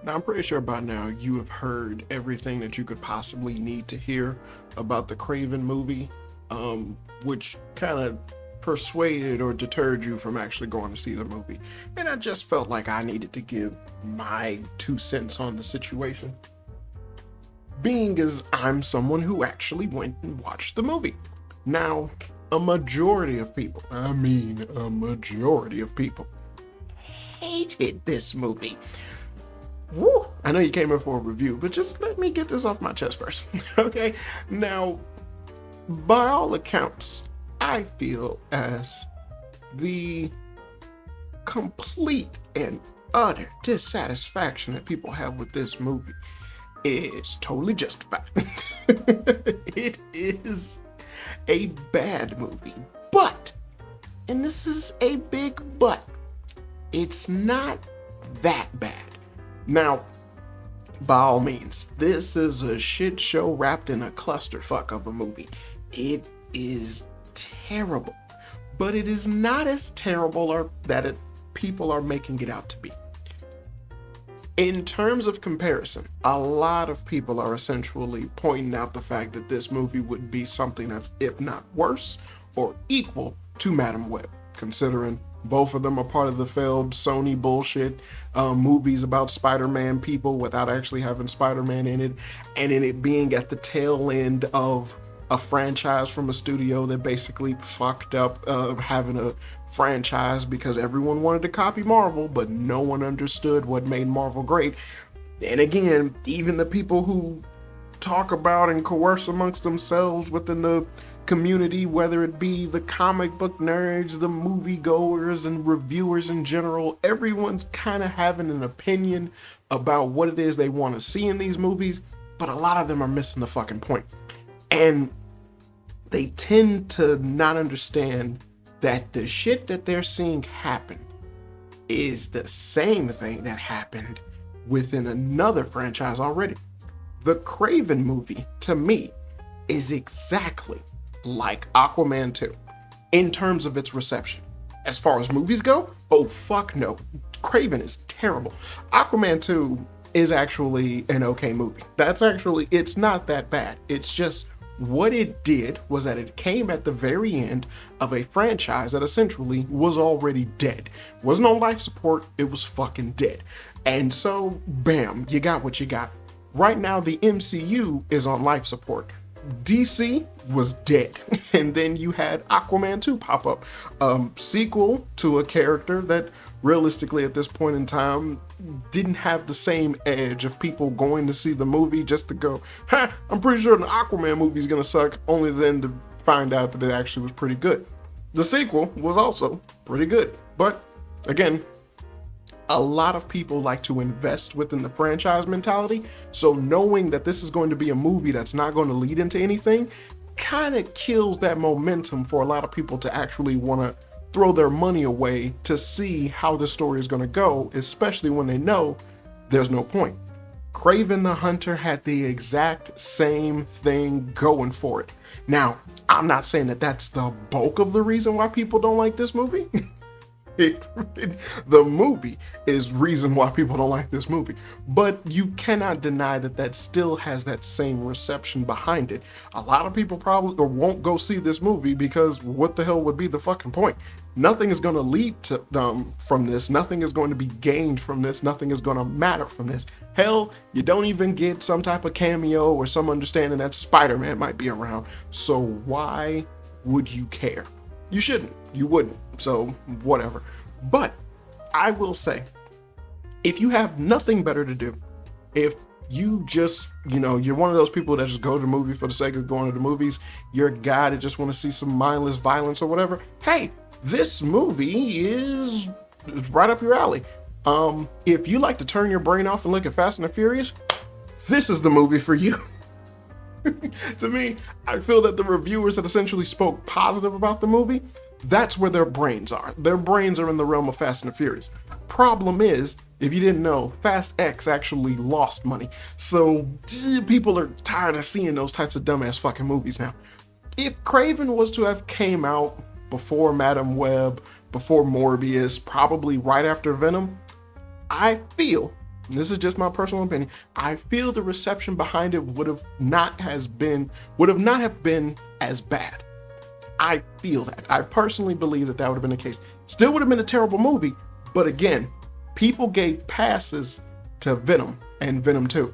Now, I'm pretty sure by now you have heard everything that you could possibly need to hear about the Kraven movie, which kind of persuaded or deterred you from actually going to see the movie. And I just felt like I needed to give my 2 cents on the situation, being as I'm someone who actually went and watched the movie. Now, a majority of people, a majority of people, hated this movie. Woo! I know you came in for a review, but just let me get this off my chest first. Okay? Now, by all accounts, I feel as the complete and utter dissatisfaction that people have with this movie is totally justified. It is a bad movie, but, and this is a big but, it's not that bad. Now, by all means, this is a shit show wrapped in a clusterfuck of a movie. It is terrible, but it is not as terrible or that people are making it out to be. In terms of comparison, a lot of people are essentially pointing out the fact that this movie would be something that's, if not worse, or equal to Madam Web, considering both of them are part of the failed Sony bullshit movies about Spider-Man people without actually having Spider-Man in it, and in it being at the tail end of a franchise from a studio that basically fucked up having a franchise because everyone wanted to copy Marvel, but no one understood what made Marvel great. And again, even the people who talk about and coerce amongst themselves within the community, whether it be the comic book nerds, the moviegoers, and reviewers in general, everyone's kind of having an opinion about what it is they want to see in these movies, but a lot of them are missing the fucking point. And they tend to not understand that the shit that they're seeing happen is the same thing that happened within another franchise already. The Kraven movie, to me, is exactly like Aquaman 2 in terms of its reception. As far as movies go, oh fuck no. Kraven is terrible. Aquaman 2 is actually an okay movie. It's not that bad. It's just what it did was that it came at the very end of a franchise that essentially was already dead. Wasn't on life support, it was fucking dead. And so, bam, you got what you got. Right now, the MCU is on life support. DC was dead. And then you had Aquaman 2 pop up. Sequel to a character that realistically at this point in time didn't have the same edge of people going to see the movie just to go, ha, I'm pretty sure the Aquaman movie is going to suck, only then to find out that it actually was pretty good. The sequel was also pretty good. But again, a lot of people like to invest within the franchise mentality, so knowing that this is going to be a movie that's not going to lead into anything kind of kills that momentum for a lot of people to actually want to throw their money away to see how the story is going to go, especially when they know there's no point. Kraven the Hunter had the exact same thing going for it. Now, I'm not saying that that's the bulk of the reason why people don't like this movie. The movie is reason why people don't like this movie, but you cannot deny that that still has that same reception behind it. A lot of people probably or won't go see this movie because what the hell would be the fucking point? Nothing is going to lead to from this. Nothing is going to be gained from this. Nothing is going to matter from this. Hell, you don't even get some type of cameo or some understanding that Spider-Man might be around. So why would you care? You shouldn't. You wouldn't. So whatever. But I will say, if you have nothing better to do, if you just, you're one of those people that just go to the movie for the sake of going to the movies, you're a guy that just want to see some mindless violence or whatever, hey, this movie is right up your alley. If you like to turn your brain off and look at Fast and the Furious, this is the movie for you. To me, I feel that the reviewers that essentially spoke positive about the movie, that's where their brains are. Their brains are in the realm of Fast and the Furious. Problem is, if you didn't know, Fast X actually lost money. So people are tired of seeing those types of dumbass fucking movies now. If Kraven was to have came out before Madam Web, before Morbius, probably right after Venom, I feel this is just my personal opinion, I feel the reception behind it would have not have been as bad. I feel that. I personally believe that would have been the case. Still would have been a terrible movie, but again, people gave passes to Venom and Venom 2.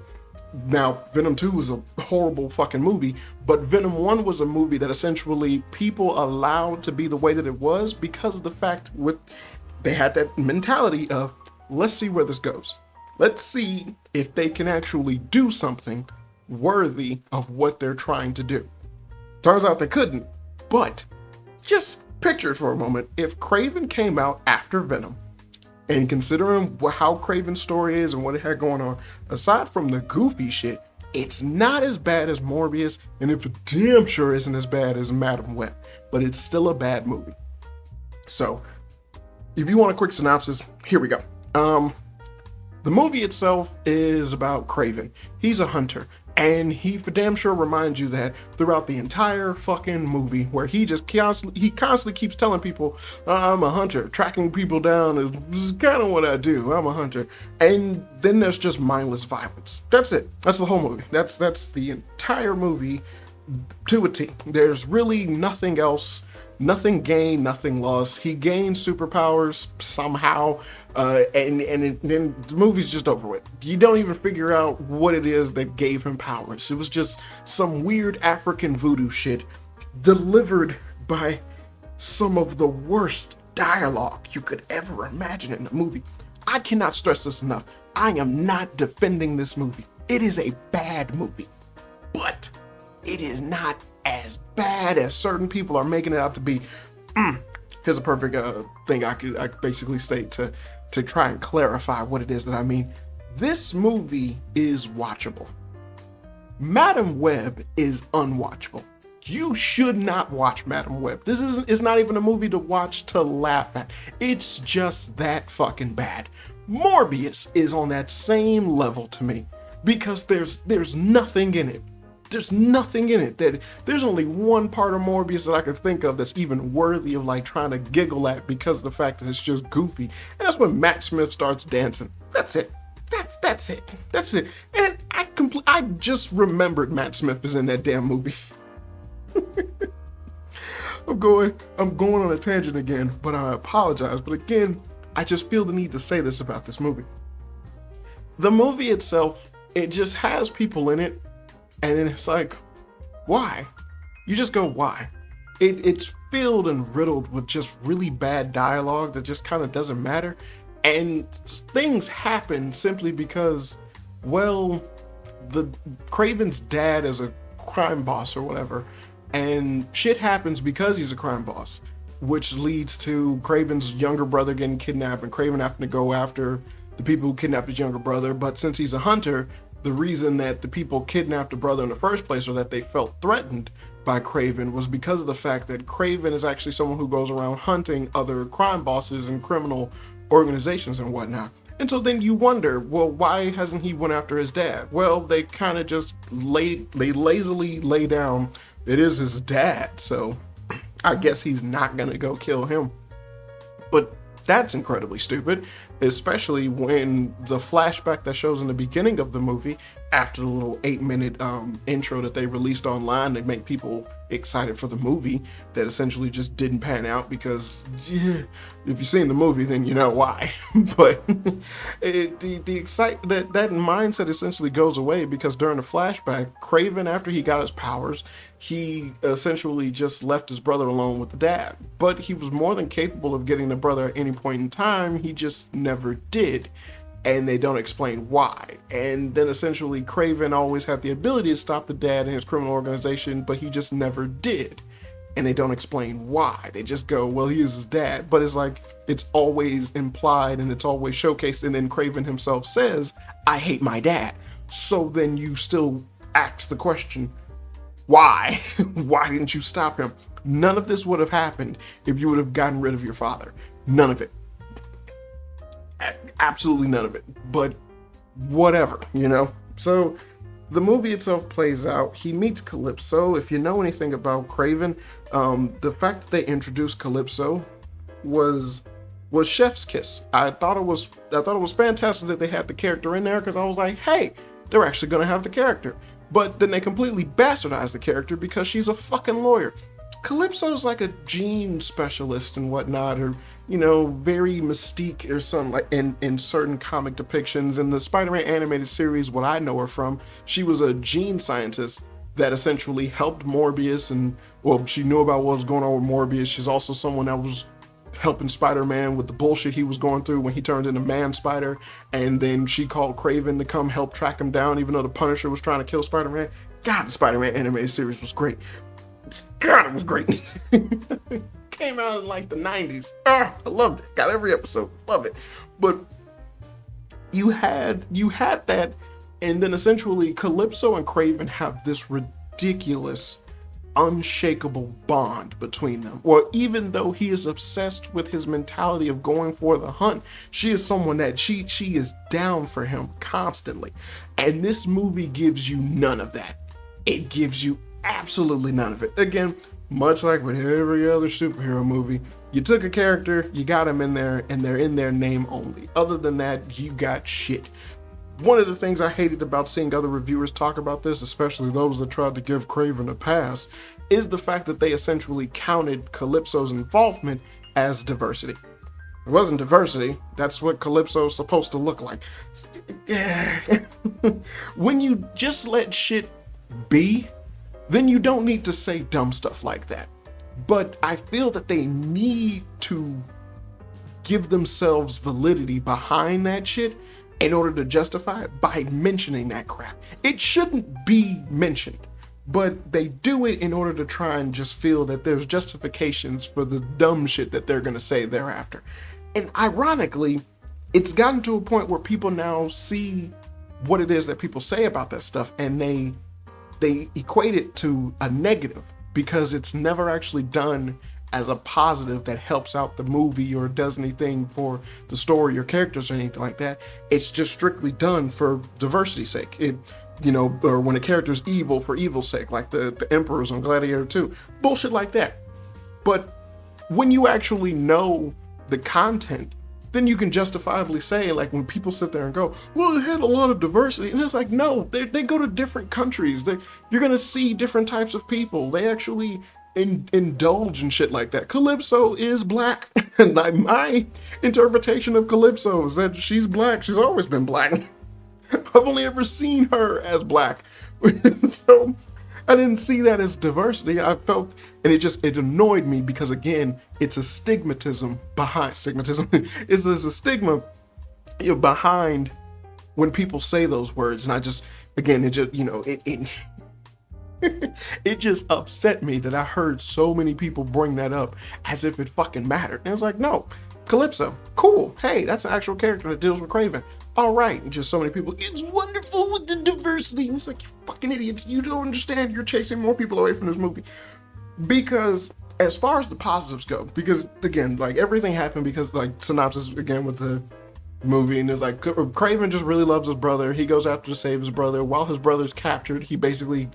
Now, Venom 2 was a horrible fucking movie, but Venom 1 was a movie that essentially people allowed to be the way that it was because of the fact they had that mentality of, let's see where this goes. Let's see if they can actually do something worthy of what they're trying to do. Turns out they couldn't, but just picture it for a moment. If Kraven came out after Venom, and considering how Kraven's story is and what it had going on, aside from the goofy shit, it's not as bad as Morbius, and it damn sure isn't as bad as Madam Web, but it's still a bad movie. So, if you want a quick synopsis, here we go. The movie itself is about Kraven. He's a hunter, and he for damn sure reminds you that throughout the entire fucking movie, where he constantly keeps telling people, I'm a hunter, tracking people down is kind of what I do, I'm a hunter. And then there's just mindless violence. That's it. That's the whole movie. That's the entire movie to a T. There's really nothing else. Nothing gained, nothing lost. He gained superpowers somehow, and then the movie's just over with. You don't even figure out what it is that gave him powers. It was just some weird African voodoo shit delivered by some of the worst dialogue you could ever imagine in a movie. I cannot stress this enough. I am not defending this movie. It is a bad movie, but it is not as bad as certain people are making it out to be. Here's a perfect thing I could basically state to try and clarify what it is that I mean. This movie is watchable. Madam Web is unwatchable. You should not watch Madam Web. It's not even a movie to watch to laugh at. It's just that fucking bad. Morbius is on that same level to me because there's nothing in it. There's nothing in it. There's only one part of Morbius that I could think of that's even worthy of like trying to giggle at because of the fact that it's just goofy. And that's when Matt Smith starts dancing. That's it. That's it. And I just remembered Matt Smith is in that damn movie. I'm going on a tangent again, but I apologize. But again, I just feel the need to say this about this movie. The movie itself, it just has people in it. And then it's like, why? You just go, why? It's filled and riddled with just really bad dialogue that just kind of doesn't matter. And things happen simply because, well, the Kraven's dad is a crime boss or whatever. And shit happens because he's a crime boss, which leads to Kraven's younger brother getting kidnapped and Kraven having to go after the people who kidnapped his younger brother. But since he's a hunter, the reason that the people kidnapped the brother in the first place, or that they felt threatened by Kraven, was because of the fact that Kraven is actually someone who goes around hunting other crime bosses and criminal organizations and whatnot. And so then you wonder, well, why hasn't he went after his dad? Well, they kind of just lazily lay down, it is his dad, so I guess he's not gonna go kill him. But that's incredibly stupid, especially when the flashback that shows in the beginning of the movie, after the little 8-minute intro that they released online to make people excited for the movie, that essentially just didn't pan out because if you've seen the movie, then you know why. But the excitement, that mindset essentially goes away because during the flashback, Kraven, after he got his powers, he essentially just left his brother alone with the dad. But he was more than capable of getting the brother at any point in time, he just never did. And they don't explain why. And then essentially Kraven always had the ability to stop the dad and his criminal organization, but he just never did. And they don't explain why. They just go, well, he is his dad. But it's like, it's always implied and it's always showcased. And then Kraven himself says, I hate my dad. So then you still ask the question, why? Why didn't you stop him? None of this would have happened if you would have gotten rid of your father. None of it. Absolutely none of it, but whatever, you know? So the movie itself plays out. He meets Calypso. If you know anything about Kraven, the fact that they introduced Calypso was was Chef's Kiss. I thought it was fantastic that they had the character in there, because I was like, hey, they're actually gonna have the character. But then they completely bastardized the character because she's a fucking lawyer. Calypso's like a gene specialist and whatnot, or, you know, very Mystique or something, like in certain comic depictions. In the Spider-Man animated series, what I know her from, she was a gene scientist that essentially helped Morbius, and, well, she knew about what was going on with Morbius. She's also someone that was helping Spider-Man with the bullshit he was going through when he turned into Man-Spider, and then she called Kraven to come help track him down, even though the Punisher was trying to kill Spider-Man. God, the Spider-Man animated series was great. God, it was great. Came out in like the 90s. I loved it. Got every episode. Love it. But you had that, and then essentially Calypso and Kraven have this ridiculous, unshakable bond between them. Well, even though he is obsessed with his mentality of going for the hunt, she is someone that she is down for him constantly. And this movie gives you none of that. It gives you absolutely none of it. Again, much like with every other superhero movie, you took a character, you got him in there, and they're in their name only. Other than that, you got shit. One of the things I hated about seeing other reviewers talk about this, especially those that tried to give Kraven a pass, is the fact that they essentially counted Calypso's involvement as diversity. It wasn't diversity. That's what Calypso's supposed to look like. When you just let shit be, then you don't need to say dumb stuff like that. But I feel that they need to give themselves validity behind that shit in order to justify it by mentioning that crap. It shouldn't be mentioned, but they do it in order to try and just feel that there's justifications for the dumb shit that they're gonna say thereafter. And ironically, it's gotten to a point where people now see what it is that people say about that stuff, and they equate it to a negative because it's never actually done as a positive that helps out the movie or does anything for the story or characters or anything like that. It's just strictly done for diversity's sake. It, you know, or when a character's evil for evil's sake, like the Emperors on Gladiator 2. Bullshit like that. But when you actually know the content, then you can justifiably say, like, when people sit there and go, well, it had a lot of diversity, and it's like, no, they go to different countries. You're gonna see different types of people. They actually indulge in shit like that. Calypso is black, and my interpretation of Calypso is that she's black. She's always been black. I've only ever seen her as black. So I didn't see that as diversity. I felt, and it annoyed me because, again, it's a stigmatism. It's a stigma, you know, behind when people say those words. And I just, again, it just, you know, it just upset me that I heard so many people bring that up as if it fucking mattered. And it's like, no, Calypso, cool. Hey, that's an actual character that deals with Kraven. All right. And just so many people, it's wonderful with the diversity. And it's like, you fucking idiots. You don't understand. You're chasing more people away from this movie. Because as far as the positives go, because again, like, everything happened because, like, synopsis again with the movie, and it's like Kraven just really loves his brother. He goes after to save his brother. While his brother's captured, he basically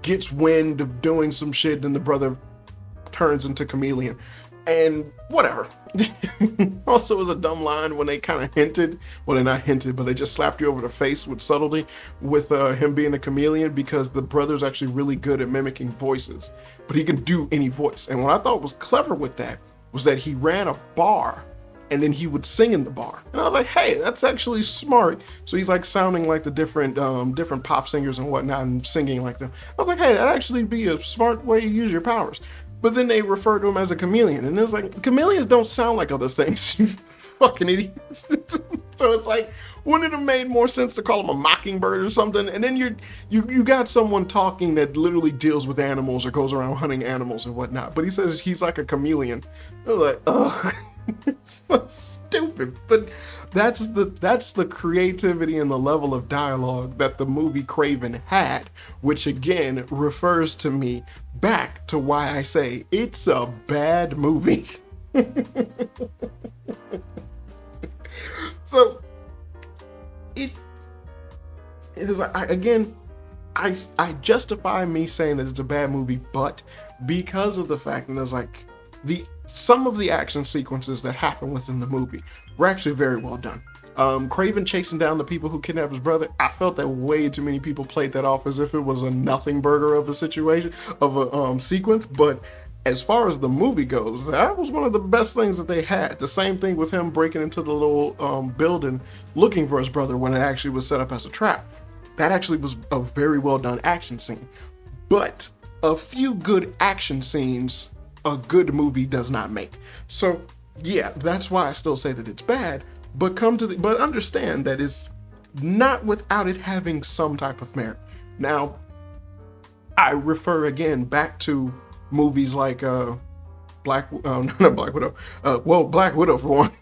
gets wind of doing some shit, and the brother turns into Chameleon. And whatever. Also, was a dumb line when they kind of hinted, well, they're not hinted, but they just slapped you over the face with subtlety with him being a chameleon, because the brother's actually really good at mimicking voices, but he can do any voice. And what I thought was clever with that was that he ran a bar and then he would sing in the bar. And I was like, hey, that's actually smart. So he's like sounding like the different pop singers and whatnot and singing like them. I was like, hey, that'd actually be a smart way to use your powers. But then they refer to him as a chameleon, and it's like, chameleons don't sound like other things, you fucking idiots. So it's like, wouldn't it have made more sense to call him a mockingbird or something? And then you got someone talking that literally deals with animals or goes around hunting animals and whatnot, but he says he's like a chameleon. I was like, ugh. It's so stupid. But that's the creativity and the level of dialogue that the movie Kraven had, which again refers to me back to why I say it's a bad movie. So it is like, I justify me saying that it's a bad movie, but because of the fact that it's like, Some of the action sequences that happen within the movie were actually very well done. Kraven chasing down the people who kidnapped his brother, I felt that way too many people played that off as if it was a nothing burger of a situation, of a sequence. But as far as the movie goes, that was one of the best things that they had. The same thing with him breaking into the little building looking for his brother when it actually was set up as a trap. That actually was a very well done action scene. But a few good action scenes a good movie does not make. So yeah, that's why I still say that it's bad. But but understand that it's not without it having some type of merit. Now, I refer again back to movies like Black Widow. Black Widow for one.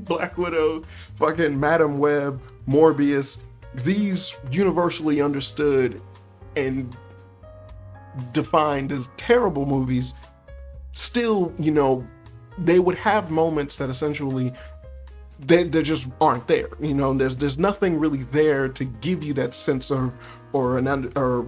Black Widow, fucking Madam Web, Morbius. These universally understood and defined as terrible movies. Still, they would have moments that essentially they just aren't there. There's nothing really there to give you that sense of or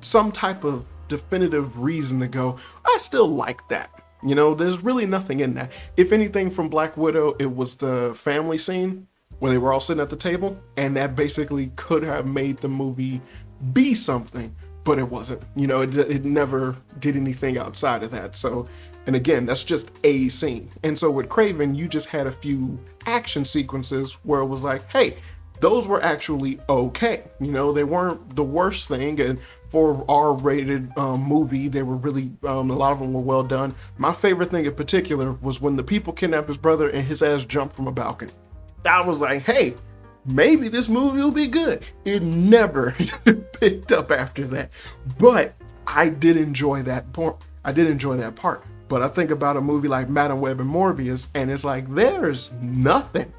some type of definitive reason to go, I still like that. There's really nothing in that. If anything, from Black Widow, it was the family scene where they were all sitting at the table, and that basically could have made the movie be something, but it wasn't. It never did anything outside of that. So, and again, that's just a scene. And so with Kraven, you just had a few action sequences where it was like, hey, those were actually okay. They weren't the worst thing. And for R-rated movie, they were really, a lot of them were well done. My favorite thing in particular was when the people kidnapped his brother and his ass jumped from a balcony. I was like, hey, maybe this movie will be good. It never picked up after that. But I did enjoy that part. But I think about a movie like Madam Web and Morbius, and it's like, there's nothing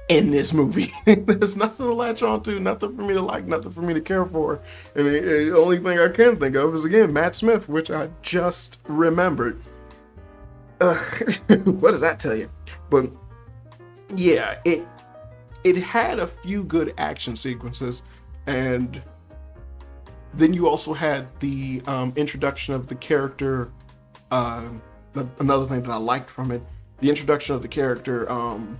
in this movie. There's nothing to latch on to, nothing for me to like, nothing for me to care for. And the only thing I can think of is, again, Matt Smith, which I just remembered. What does that tell you? But yeah, it had a few good action sequences, and then you also had the introduction of the character. Another thing that I liked from it, the introduction of the character. I'm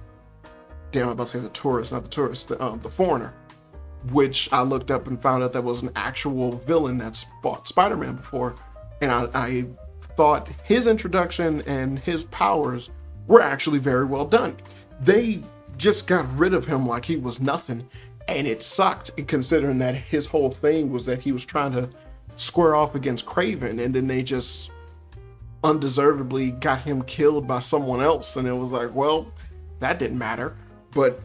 about to say the tourist, not the tourist, the foreigner, which I looked up and found out that was an actual villain that's fought Spider-Man before, and I thought his introduction and his powers were actually very well done. They just got rid of him like he was nothing, and it sucked, considering that his whole thing was that he was trying to square off against Kraven, and then they just undeservedly got him killed by someone else, and it was like, well, that didn't matter. But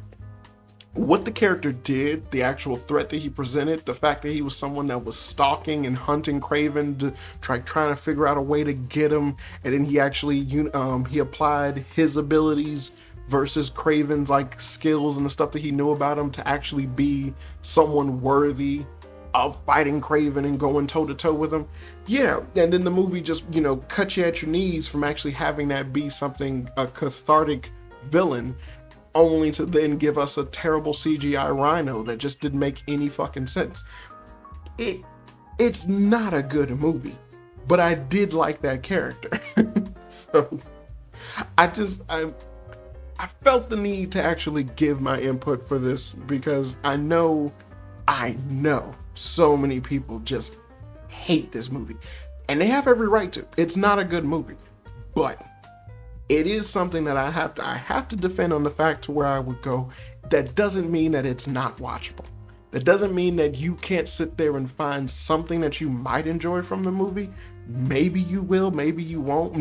what the character did, the actual threat that he presented, the fact that he was someone that was stalking and hunting Kraven to trying to figure out a way to get him, and then he actually he applied his abilities versus Kraven's like skills and the stuff that he knew about him to actually be someone worthy of fighting Kraven and going toe to toe with him. Yeah, and then the movie just cut you at your knees from actually having that be something, a cathartic villain, only to then give us a terrible CGI Rhino that just didn't make any fucking sense. It's not a good movie, but I did like that character. So I felt the need to actually give my input for this, because I know so many people just hate this movie, and they have every right to. It's not a good movie, but it is something that I have to defend on the fact to where I would go, that doesn't mean that it's not watchable. That doesn't mean that you can't sit there and find something that you might enjoy from the movie. Maybe you will, maybe you won't,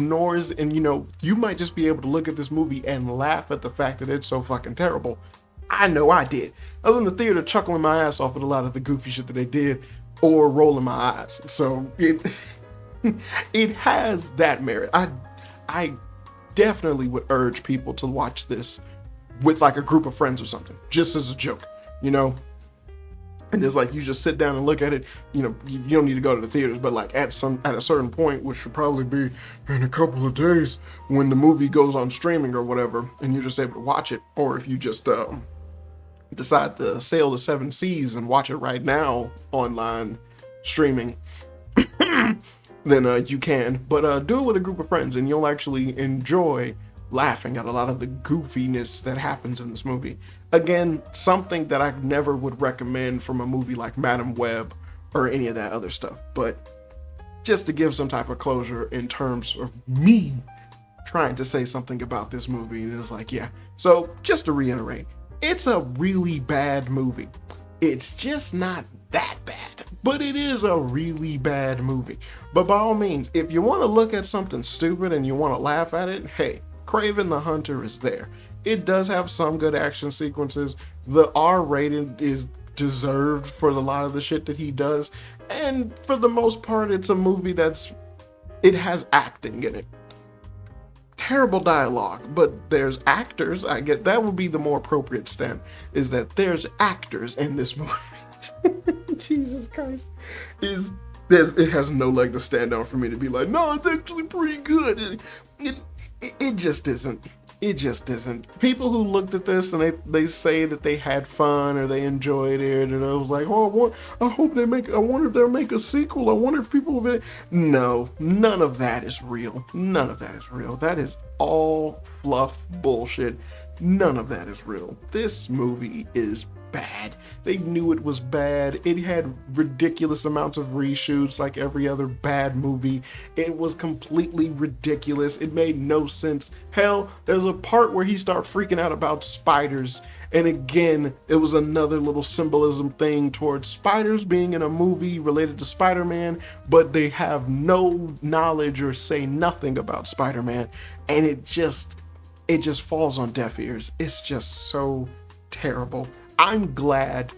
you might just be able to look at this movie and laugh at the fact that it's so fucking terrible. I know I did. I was in the theater chuckling my ass off at a lot of the goofy shit that they did, or rolling my eyes. So it has that merit. I definitely would urge people to watch this with like a group of friends or something, just as a joke, And it's like, you just sit down and look at it. You don't need to go to the theaters, but like at a certain point, which should probably be in a couple of days when the movie goes on streaming or whatever, and you're just able to watch it. Or if you just decide to sail the seven seas and watch it right now online streaming. then you can. But do it with a group of friends, and you'll actually enjoy laughing at a lot of the goofiness that happens in this movie. Again, something that I never would recommend from a movie like Madam Web or any of that other stuff. But just to give some type of closure in terms of me trying to say something about this movie, and it's like, yeah. So just to reiterate, it's a really bad movie. It's just not that bad, but it is a really bad movie. But by all means, if you want to look at something stupid and you want to laugh at it, hey, Kraven the Hunter is there. It does have some good action sequences. The R rated is deserved for a lot of the shit that he does. And for the most part, it's a movie it has acting in it. Terrible dialogue, but there's actors. I get that would be the more appropriate stand, is that there's actors in this movie. Jesus Christ. It has no leg to stand on for me to be like, no, it's actually pretty good. It just isn't. It just isn't. People who looked at this and they say that they had fun or they enjoyed it, and I was like, oh, I wonder if they'll make a sequel. I wonder if people will be. No, none of that is real. None of that is real. That is all fluff bullshit. None of that is real. This movie is bad. They knew it was bad. It had ridiculous amounts of reshoots like every other bad movie. It was completely ridiculous. It made no sense. Hell, there's a part where he started freaking out about spiders, and again, it was another little symbolism thing towards spiders being in a movie related to Spider-Man, but they have no knowledge or say nothing about Spider-Man, and it just falls on deaf ears. It's just so terrible. I'm glad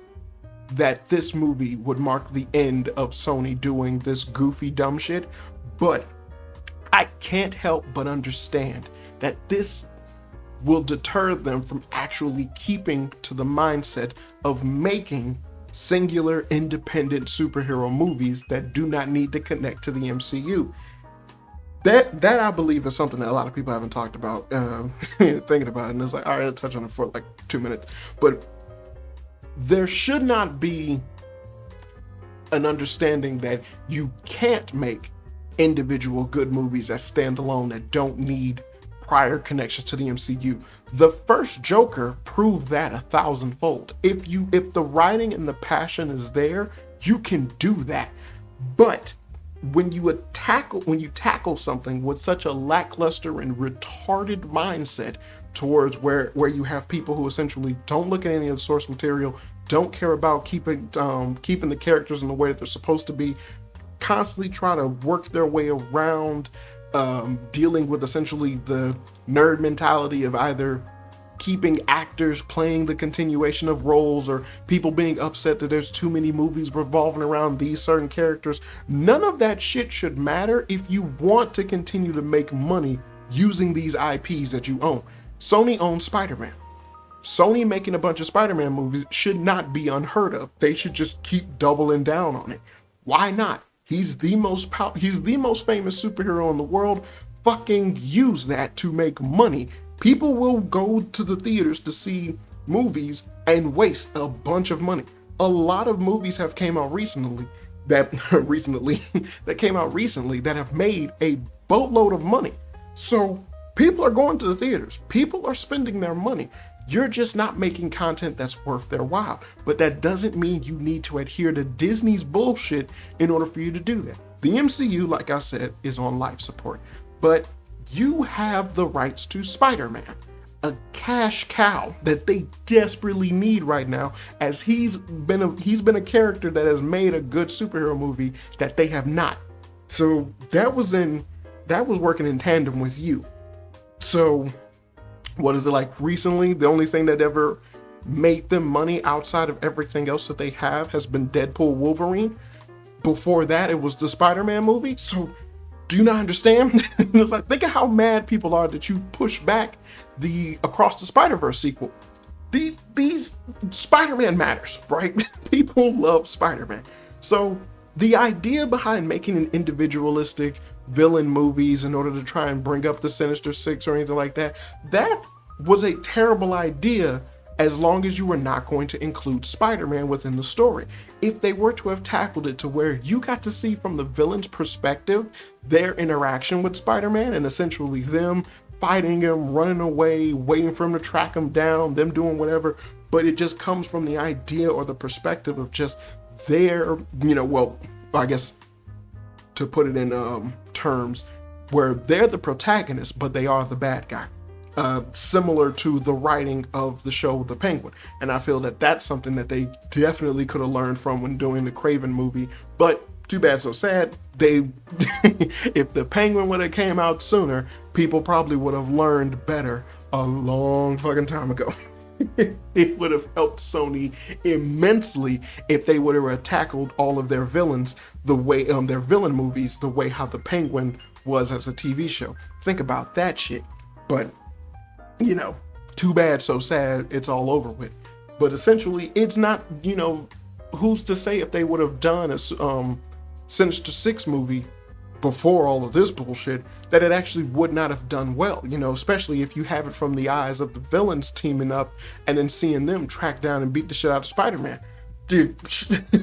that this movie would mark the end of Sony doing this goofy, dumb shit, but I can't help but understand that this will deter them from actually keeping to the mindset of making singular, independent superhero movies that do not need to connect to the MCU. That I believe is something that a lot of people haven't talked about, thinking about it, and it's like, all right, I'll touch on it for like 2 minutes, but there should not be an understanding that you can't make individual good movies that stand alone that don't need prior connections to the MCU. The first Joker proved that 1,000-fold. If the writing and the passion is there, you can do that. But when you tackle something with such a lackluster and retarded mindset towards where you have people who essentially don't look at any of the source material, don't care about keeping the characters in the way that they're supposed to be, constantly try to work their way around dealing with essentially the nerd mentality of either keeping actors playing the continuation of roles or people being upset that there's too many movies revolving around these certain characters. None of that shit should matter if you want to continue to make money using these IPs that you own. Sony owns Spider-Man. Sony making a bunch of Spider-Man movies should not be unheard of. They should just keep doubling down on it. Why not? He's the most famous superhero in the world. Fucking use that to make money. People will go to the theaters to see movies and waste a bunch of money. A lot of movies have came out recently that have made a boatload of money. So people are going to the theaters. People are spending their money. You're just not making content that's worth their while. But that doesn't mean you need to adhere to Disney's bullshit in order for you to do that. The MCU, like I said, is on life support. But you have the rights to Spider-Man, a cash cow that they desperately need right now, as he's been a character that has made a good superhero movie that they have not. So that was working in tandem with you. So what is it like recently? The only thing that ever made them money outside of everything else that they have has been Deadpool Wolverine. Before that, it was the Spider-Man movie. So do you not understand? It's like, think of how mad people are that you push back the Across the Spider-Verse sequel. These Spider-Man matters, right? People love Spider-Man. So the idea behind making an individualistic villain movies in order to try and bring up the Sinister Six or anything like that, that was a terrible idea as long as you were not going to include Spider-Man within the story. If they were to have tackled it to where you got to see from the villain's perspective their interaction with Spider-Man and essentially them fighting him, running away, waiting for him to track him down, them doing whatever, but it just comes from the idea or the perspective of just their, well, I guess to put it in terms where they're the protagonist, but they are the bad guy. Similar to the writing of the show The Penguin. And I feel that that's something that they definitely could have learned from when doing the Kraven movie, but too bad, so sad. They, if the Penguin would have came out sooner, people probably would have learned better a long fucking time ago. It would have helped Sony immensely if they would have tackled all of their villains the way, their villain movies, the way how the Penguin was as a TV show. Think about that shit. But, too bad, so sad, it's all over with. But essentially, it's not, who's to say if they would have done a Sinister Six movie before all of this bullshit, that it actually would not have done well, especially if you have it from the eyes of the villains teaming up and then seeing them track down and beat the shit out of Spider-Man. Dude,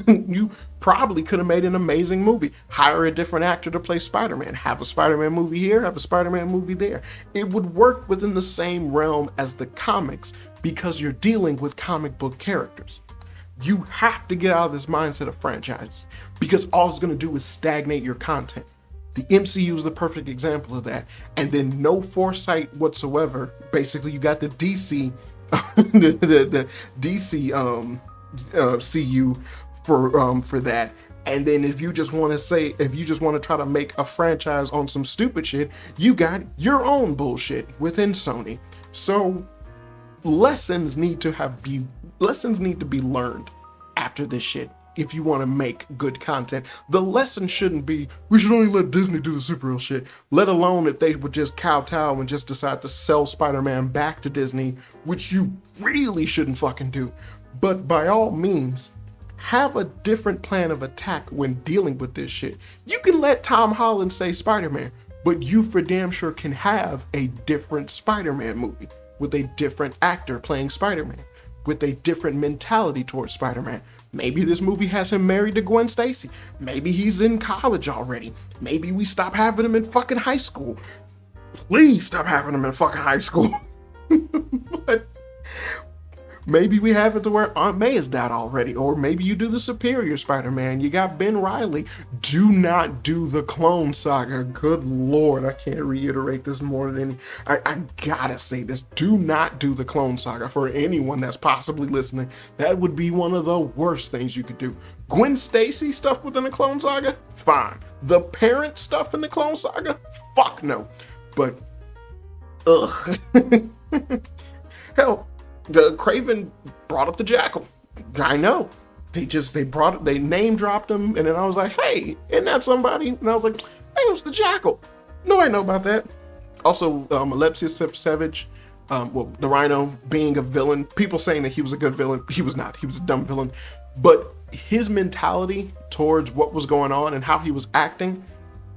you probably could have made an amazing movie. Hire a different actor to play Spider-Man. Have a Spider-Man movie here, have a Spider-Man movie there. It would work within the same realm as the comics because you're dealing with comic book characters. You have to get out of this mindset of franchises because all it's going to do is stagnate your content. The MCU is the perfect example of that. And then no foresight whatsoever. Basically, you got the DC, the DC CU for that. And then if you just want to try to make a franchise on some stupid shit, you got your own bullshit within Sony. So lessons need to be learned after this shit. If you want to make good content, the lesson shouldn't be we should only let Disney do the superhero shit, let alone if they would just kowtow and just decide to sell Spider-Man back to Disney, which you really shouldn't fucking do. But by all means, have a different plan of attack when dealing with this shit. You can let Tom Holland say Spider-Man, but you for damn sure can have a different Spider-Man movie with a different actor playing Spider-Man, with a different mentality towards Spider-Man. Maybe this movie has him married to Gwen Stacy. Maybe he's in college already. Maybe we stop having him in fucking high school. Please stop having him in fucking high school. But maybe we have it to where Aunt May is dead already. Or maybe you do the Superior Spider-Man. You got Ben Reilly. Do not do the Clone Saga. Good Lord, I can't reiterate this more than I gotta say this. Do not do the Clone Saga for anyone that's possibly listening. That would be one of the worst things you could do. Gwen Stacy stuff within the Clone Saga? Fine. The parent stuff in the Clone Saga? Fuck no. But, ugh. Hell, the Kraven brought up the Jackal. I know. They name dropped him, and then I was like, hey, isn't that somebody? And I was like, hey, it was the Jackal. No, I know about that. Also, Alepsis Savage, the Rhino being a villain. People saying that he was a good villain. He was not. He was a dumb villain. But his mentality towards what was going on and how he was acting,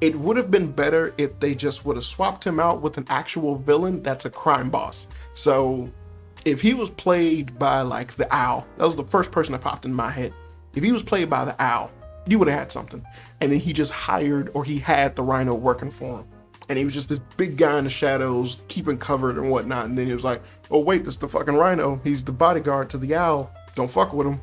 it would have been better if they just would have swapped him out with an actual villain that's a crime boss. So if he was played by like the Owl, that was the first person that popped in my head. If he was played by the Owl, you would have had something. And then he just he had the Rhino working for him. And he was just this big guy in the shadows, keeping covered and whatnot. And then he was like, oh wait, this is the fucking Rhino. He's the bodyguard to the Owl. Don't fuck with him.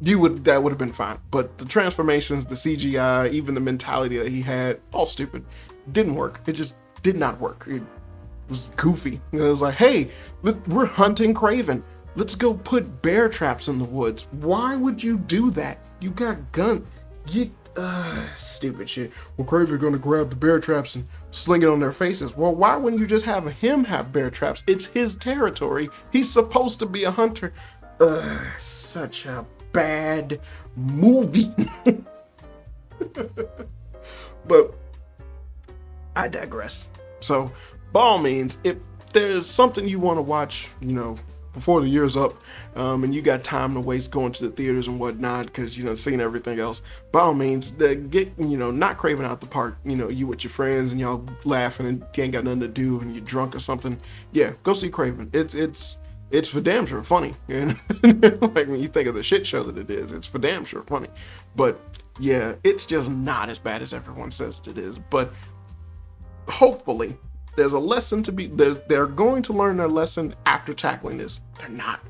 That would have been fine. But the transformations, the CGI, even the mentality that he had, all stupid. Didn't work. It just did not work. It was goofy. And it was like, hey, we're hunting Kraven. Let's go put bear traps in the woods. Why would you do that? You got gun. Stupid shit. Well, Kraven's gonna grab the bear traps and sling it on their faces. Well, why wouldn't you just have him have bear traps? It's his territory. He's supposed to be a hunter. Such a bad movie. But I digress. So, by all means, if there's something you want to watch, before the year's up, and you got time to waste going to the theaters and whatnot, because seeing everything else, by all means, get not Kraven out the park. You with your friends and y'all laughing and you ain't got nothing to do and you're drunk or something. Yeah, go see Kraven. It's it's for damn sure funny. And like when you think of the shit show that it is, it's for damn sure funny. But yeah, it's just not as bad as everyone says it is. But hopefully, there's a lesson to be. They're going to learn their lesson after tackling this. They're not,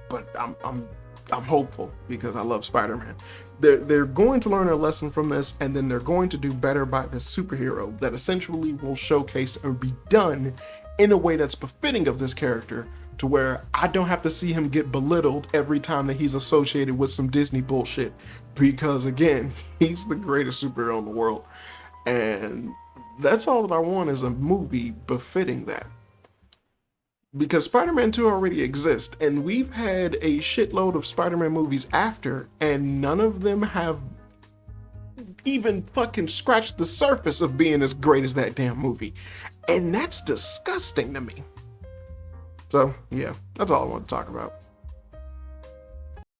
but I'm hopeful because I love Spider-Man. They're going to learn a lesson from this, and then they're going to do better by this superhero that essentially will showcase or be done in a way that's befitting of this character, to where I don't have to see him get belittled every time that he's associated with some Disney bullshit, because again, he's the greatest superhero in the world, and that's all that I want, is a movie befitting that. Because Spider-Man 2 already exists, and we've had a shitload of Spider-Man movies after, and none of them have even fucking scratched the surface of being as great as that damn movie. And that's disgusting to me. So, yeah, that's all I want to talk about.